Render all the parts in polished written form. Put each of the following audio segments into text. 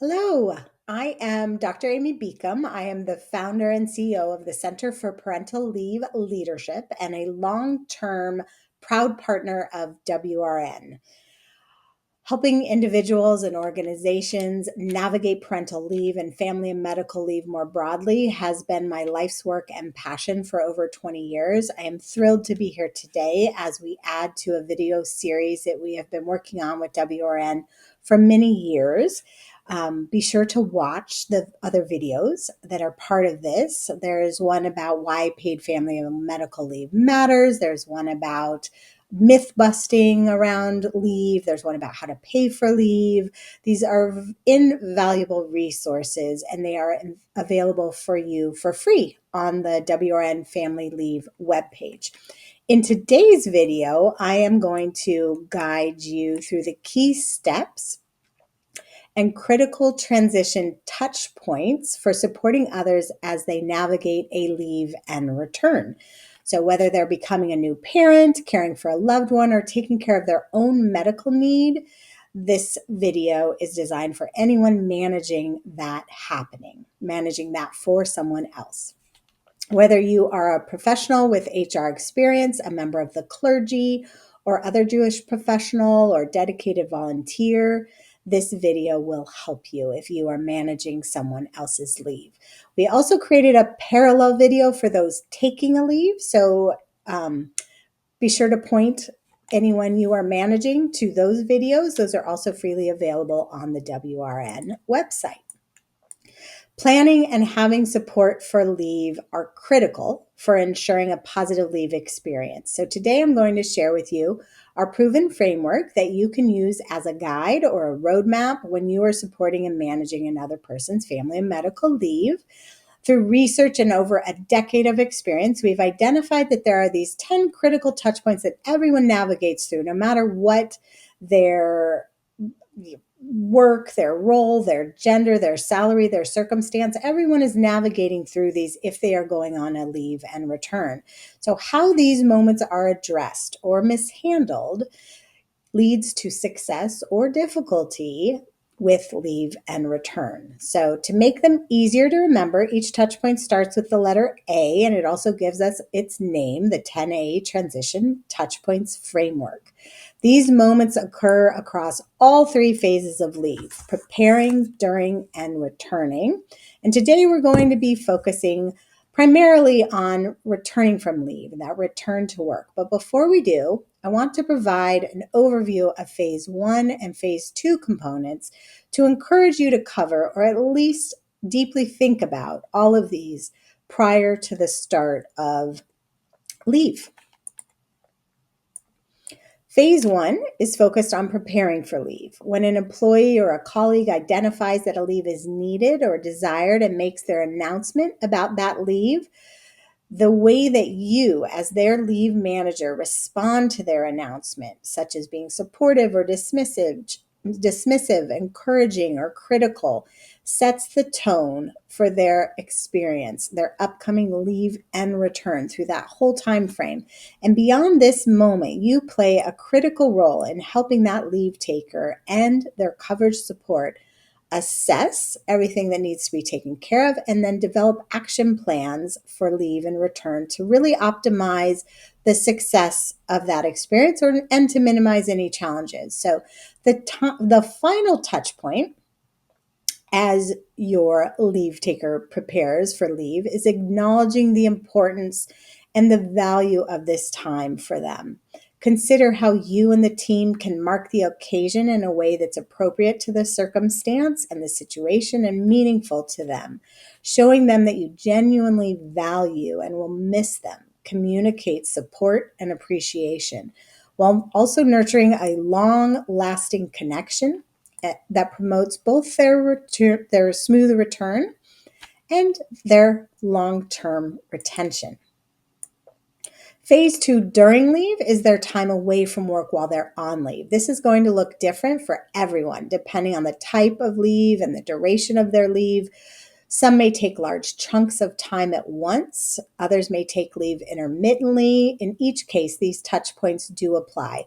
Hello, I am Dr. Amy Beacom. I am the founder and CEO of the Center for Parental Leave Leadership and a long-term proud partner of WRN. Helping individuals and organizations navigate parental leave and family and medical leave more broadly has been my life's work and passion for over 20 years. I am thrilled to be here today as we add to a video series that we have been working on with WRN for many years. Be sure to watch the other videos that are part of this. There's one about why paid family and medical leave matters. There's one about myth busting around leave. There's one about how to pay for leave. These are invaluable resources and they are available for you for free on the WRN Family Leave webpage. In today's video, I am going to guide you through the key steps and critical transition touch points for supporting others as they navigate a leave and return. So whether they're becoming a new parent, caring for a loved one, or taking care of their own medical need, this video is designed for anyone managing that happening, managing that for someone else. Whether you are a professional with HR experience, a member of the clergy, or other Jewish professional or dedicated volunteer, this video will help you if you are managing someone else's leave. We also created a parallel video for those taking a leave, so be sure to point anyone you are managing to those videos. Those are also freely available on the WRN website. Planning and having support for leave are critical for ensuring a positive leave experience. So today I'm going to share with you our proven framework that you can use as a guide or a roadmap when you are supporting and managing another person's family and medical leave. Through research and over a decade of experience, we've identified that there are these 10 critical touch points that everyone navigates through, no matter what their work, their role, their gender, their salary, their circumstance. Everyone is navigating through these if they are going on a leave and return. So how these moments are addressed or mishandled leads to success or difficulty with leave and return. So to make them easier to remember, each touch point starts with the letter A, and it also gives us its name, the 10A Transition Touch Points Framework. These moments occur across all three phases of leave: preparing, during, and returning. And today we're going to be focusing primarily on returning from leave and that return to work. But before we do, I want to provide an overview of phase 1 and phase 2 components to encourage you to cover or at least deeply think about all of these prior to the start of leave. Phase 1 is focused on preparing for leave. When an employee or a colleague identifies that a leave is needed or desired and makes their announcement about that leave, the way that you, as their leave manager, respond to their announcement, such as being supportive or dismissive, encouraging, or critical, sets the tone for their experience, their upcoming leave and return through that whole time frame. And beyond this moment, you play a critical role in helping that leave taker and their coverage support assess everything that needs to be taken care of, and then develop action plans for leave and return to really optimize the success of that experience and to minimize any challenges. So the final touch point as your leave taker prepares for leave is acknowledging the importance and the value of this time for them. Consider how you and the team can mark the occasion in a way that's appropriate to the circumstance and the situation and meaningful to them, showing them that you genuinely value and will miss them. Communicate support and appreciation while also nurturing a long-lasting connection that promotes both their smooth return and their long-term retention. Phase 2 during leave is their time away from work while they're on leave. This is going to look different for everyone, depending on the type of leave and the duration of their leave. Some may take large chunks of time at once. Others may take leave intermittently. In each case, these touch points do apply.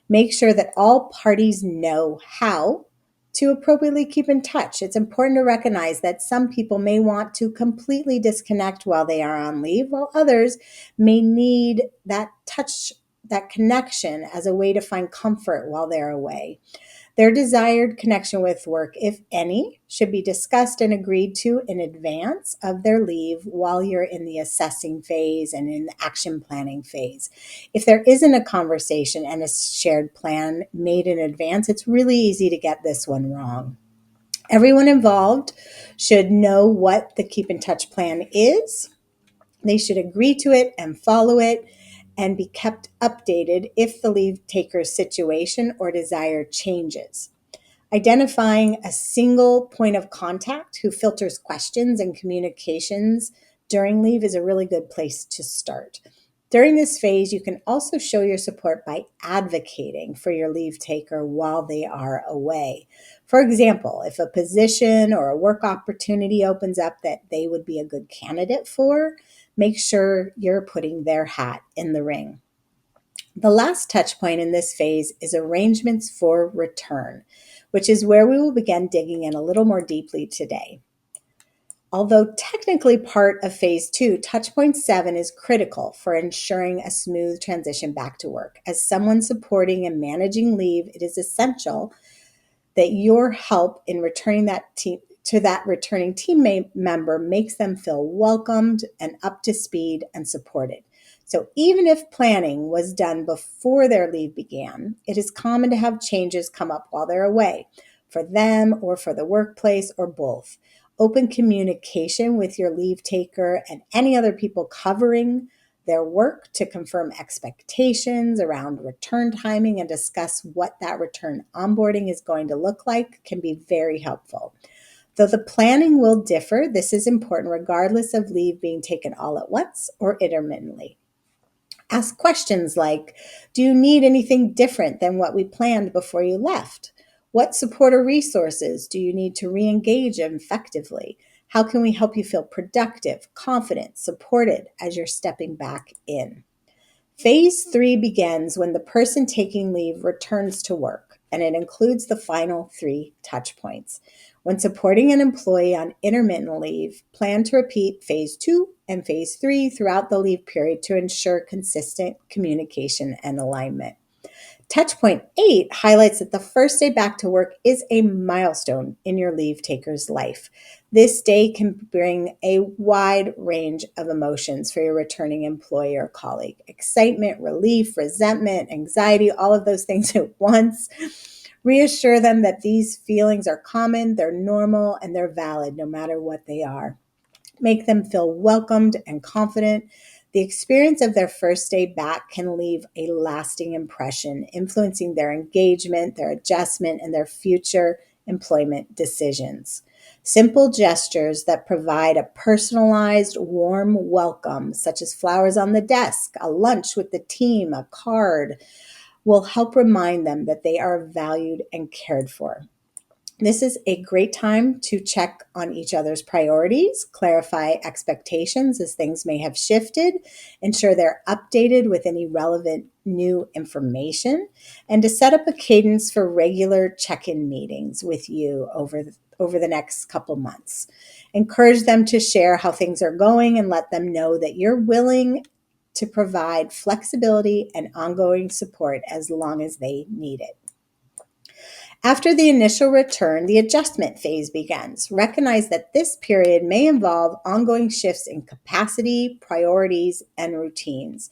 Make sure that all parties know how To appropriately keep in touch, it's important to recognize that some people may want to completely disconnect while they are on leave, while others may need that touch, that connection as a way to find comfort while they're away. Their desired connection with work, if any, should be discussed and agreed to in advance of their leave while you're in the assessing phase and in the action planning phase. If there isn't a conversation and a shared plan made in advance, it's really easy to get this one wrong. Everyone involved should know what the keep in touch plan is. They should agree to it and follow it and be kept updated if the leave taker's situation or desire changes. Identifying a single point of contact who filters questions and communications during leave is a really good place to start. During this phase, you can also show your support by advocating for your leave taker while they are away. For example, if a position or a work opportunity opens up that they would be a good candidate for, make sure you're putting their hat in the ring. The last touch point in this phase is arrangements for return, which is where we will begin digging in a little more deeply today. Although technically part of phase 2, touch point 7 is critical for ensuring a smooth transition back to work. As someone supporting and managing leave, it is essential that your help in returning that team to that returning teammate member makes them feel welcomed and up to speed and supported. So even if planning was done before their leave began, it is common to have changes come up while they're away, for them or for the workplace or both. Open communication with your leave taker and any other people covering their work to confirm expectations around return timing and discuss what that return onboarding is going to look like can be very helpful. Though the planning will differ, this is important regardless of leave being taken all at once or intermittently. Ask questions like, do you need anything different than what we planned before you left? What support or resources do you need to re-engage effectively? How can we help you feel productive, confident, supported as you're stepping back in? Phase 3 begins when the person taking leave returns to work, and it includes the final 3 touch points. When supporting an employee on intermittent leave, plan to repeat phase 2 and phase 3 throughout the leave period to ensure consistent communication and alignment. Touchpoint 8 highlights that the first day back to work is a milestone in your leave taker's life. This day can bring a wide range of emotions for your returning employee or colleague. Excitement, relief, resentment, anxiety, all of those things at once. Reassure them that these feelings are common, they're normal, and they're valid no matter what they are. Make them feel welcomed and confident. The experience of their first day back can leave a lasting impression, influencing their engagement, their adjustment, and their future employment decisions. Simple gestures that provide a personalized, warm welcome, such as flowers on the desk, a lunch with the team, a card, will help remind them that they are valued and cared for. This is a great time to check on each other's priorities, clarify expectations as things may have shifted, ensure they're updated with any relevant new information, and to set up a cadence for regular check-in meetings with you over the next couple months. Encourage them to share how things are going and let them know that you're willing to provide flexibility and ongoing support as long as they need it. After the initial return, the adjustment phase begins. Recognize that this period may involve ongoing shifts in capacity, priorities, and routines.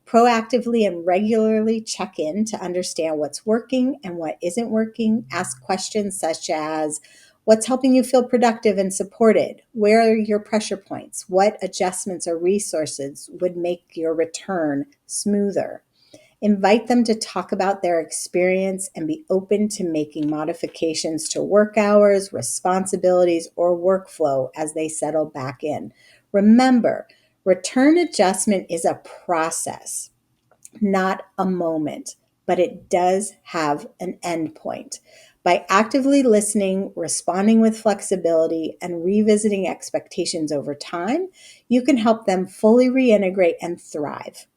Proactively and regularly check in to understand what's working and what isn't working. Ask questions such as, what's helping you feel productive and supported? Where are your pressure points? What adjustments or resources would make your return smoother? Invite them to talk about their experience and be open to making modifications to work hours, responsibilities, or workflow as they settle back in. Remember, return adjustment is a process, not a moment, but it does have an endpoint. By actively listening, responding with flexibility, and revisiting expectations over time, you can help them fully reintegrate and thrive.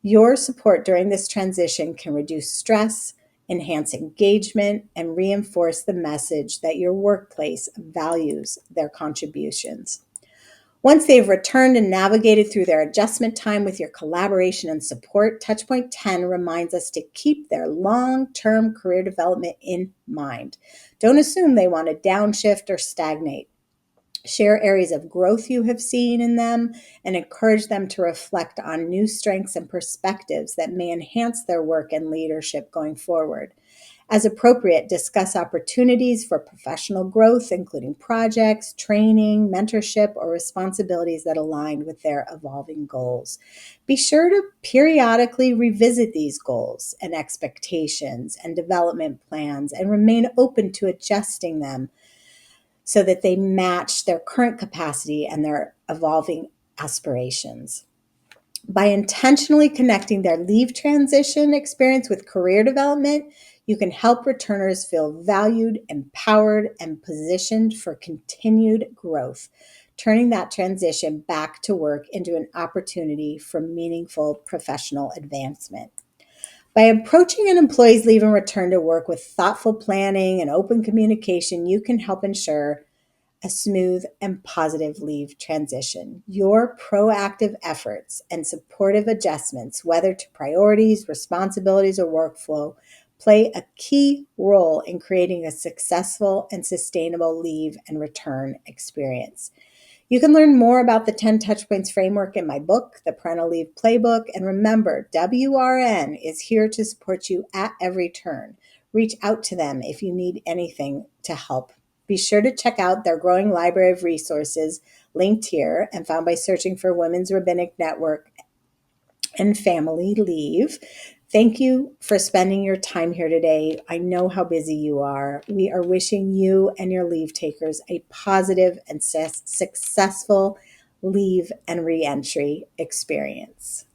Your support during this transition can reduce stress, enhance engagement, and reinforce the message that your workplace values their contributions. Once they've returned and navigated through their adjustment time with your collaboration and support, Touchpoint 10 reminds us to keep their long-term career development in mind. Don't assume they want to downshift or stagnate. Share areas of growth you have seen in them and encourage them to reflect on new strengths and perspectives that may enhance their work and leadership going forward. As appropriate, discuss opportunities for professional growth, including projects, training, mentorship, or responsibilities that align with their evolving goals. Be sure to periodically revisit these goals and expectations and development plans and remain open to adjusting them so that they match their current capacity and their evolving aspirations. By intentionally connecting their leave transition experience with career development, you can help returners feel valued, empowered, and positioned for continued growth, turning that transition back to work into an opportunity for meaningful professional advancement. By approaching an employee's leave and return to work with thoughtful planning and open communication, you can help ensure a smooth and positive leave transition. Your proactive efforts and supportive adjustments, whether to priorities, responsibilities, or workflow, play a key role in creating a successful and sustainable leave and return experience. You can learn more about the 10 Touchpoints framework in my book, The Parental Leave Playbook. And remember, WRN is here to support you at every turn. Reach out to them if you need anything to help. Be sure to check out their growing library of resources linked here and found by searching for Women's Rabbinic Network and Family Leave. Thank you for spending your time here today. I know how busy you are. We are wishing you and your leave takers a positive and successful leave and reentry experience.